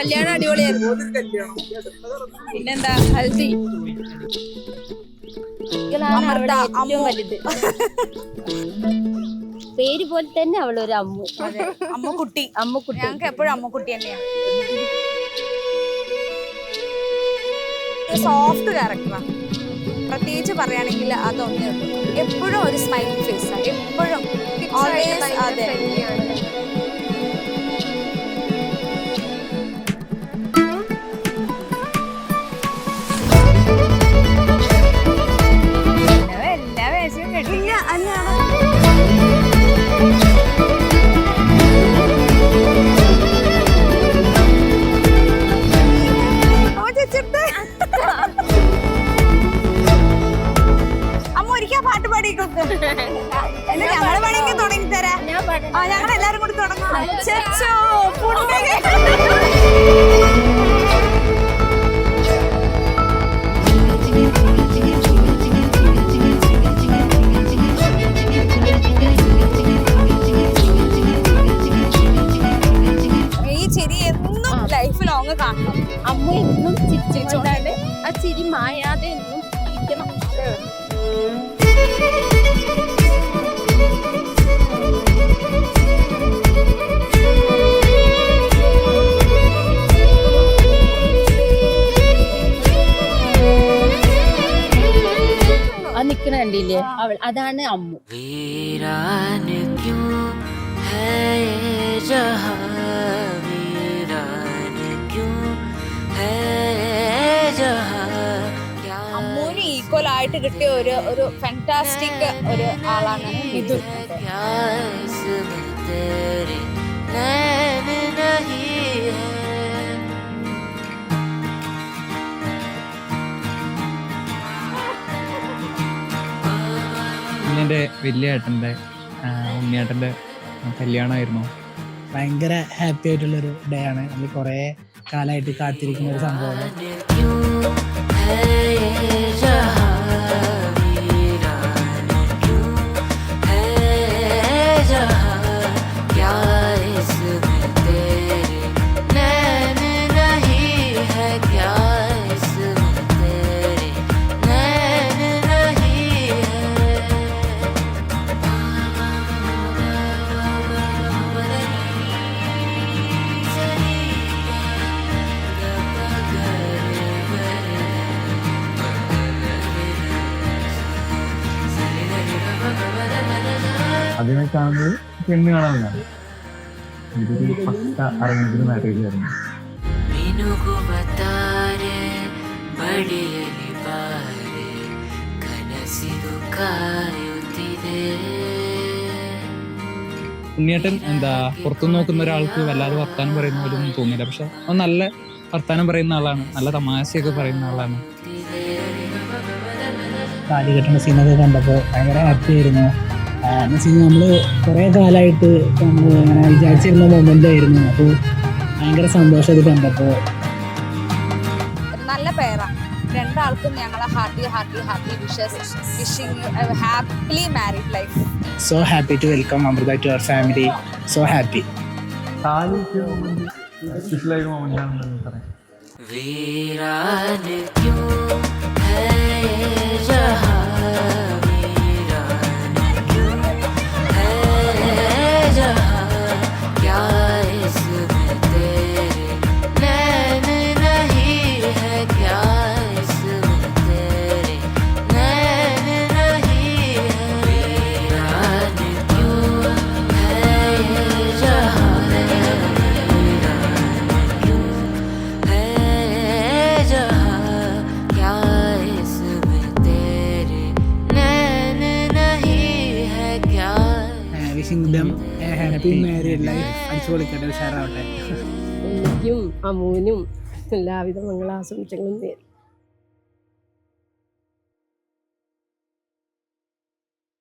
കല്യാണം അടിപൊളിയായിരുന്നു. പിന്നെന്താ ഹൽദി ഏറ്റവും വലുത് പേര് പോലെ തന്നെ അവളൊരു അമ്മു. അമ്മുക്കുട്ടി. ഞങ്ങൾക്ക് എപ്പോഴും അമ്മുക്കുട്ടി തന്നെയാണ്. സോഫ്റ്റ് ക്യാരക്ടറാണ്. പ്രത്യേകിച്ച് പറയുകയാണെങ്കിൽ അതൊന്നേ ഉള്ളൂ. എപ്പോഴും ഒരു സ്മൈലിംഗ് ഫേസാണ്. എപ്പോഴും ഓൾവേസ്. അതെ, എല്ലാ വേഷവും കേട്ടില്ല. അമ്മ ഒരിക്കൽ പാട്ട് പാടിക്കൊക്കെ ഞങ്ങള് വേണമെങ്കിൽ തുടങ്ങി തരാം. ഞങ്ങൾ എല്ലാരും കൂടി തുടങ്ങാം. ഈ ചിരി എന്നും ലൈഫ് ലോങ് കാണണം. അമ്മ എന്നും ചിരിച്ചുകൊണ്ടാണ് ആ ചിരി മായാതെ എന്നും ഇരിക്കണം. ആ നിക്കണ കണ്ടില്ലേ അവൾ, അതാണ് അമ്മു. അമ്മൂന് ഈക്വൽ ആയിട്ട് കിട്ടിയ ഒരു ഫാന്റാസ്റ്റിക് ഒരു ആളാണ് മിഥുൻ. എൻ്റെ വലിയ ഏട്ടൻ്റെ ഉണ്ണിയേട്ടൻ്റെ കല്യാണമായിരുന്നു. ഭയങ്കര ഹാപ്പി ആയിട്ടുള്ളൊരു ഡേ ആണ്. നമ്മൾ കുറേ കാലമായിട്ട് കാത്തിരിക്കുന്ന ഒരു സംഭവമാണ്. അതിനെ കാണുന്നത് പെണ്ണ് കാണാനാണ്. ഇതൊരു പക്ക അറേഞ്ച്ഡ് മാരേജ് ആയിരുന്നു. ഉണ്ണിയേട്ടൻ പുറത്തുനിന്ന് നോക്കുന്ന ഒരാൾക്ക് വല്ലാതെ വർത്താനം പറയുന്ന പോലും തോന്നില്ല. പക്ഷെ അവൻ നല്ല വർത്താനം പറയുന്ന ആളാണ്, നല്ല തമാശയൊക്കെ പറയുന്ന ആളാണ്. താലി കെട്ടുന്ന സീനൊക്കെ കണ്ടപ്പോൾ ഭയങ്കര ഹാപ്പി ആയിരുന്നു. നമ്മൾ കുറേ കാലമായിട്ട് നമ്മൾ ഇങ്ങനെ വിചാരിച്ചിരുന്ന മൊമെന്റ് ആയിരുന്നു. അപ്പോൾ ഭയങ്കര സന്തോഷം ഇത് കണ്ടപ്പോൾ. നല്ല പേരാണ് രണ്ടാൾക്കും. ഞങ്ങളെ happy wishes, wishing happily married life. So happy to welcome Amrita to our family. So happy. സ്പെഷ്യലായ മൊമെന്റ് ആണെന്ന് പറയാം. Wishing them a happy married life. അടിച്ചു പൊളിക്കട്ടെ, ഉഷാറാവട്ടെ. എനിക്കും അമ്മൂനും എല്ലാവിധ മംഗളാശംസകളും നേരും.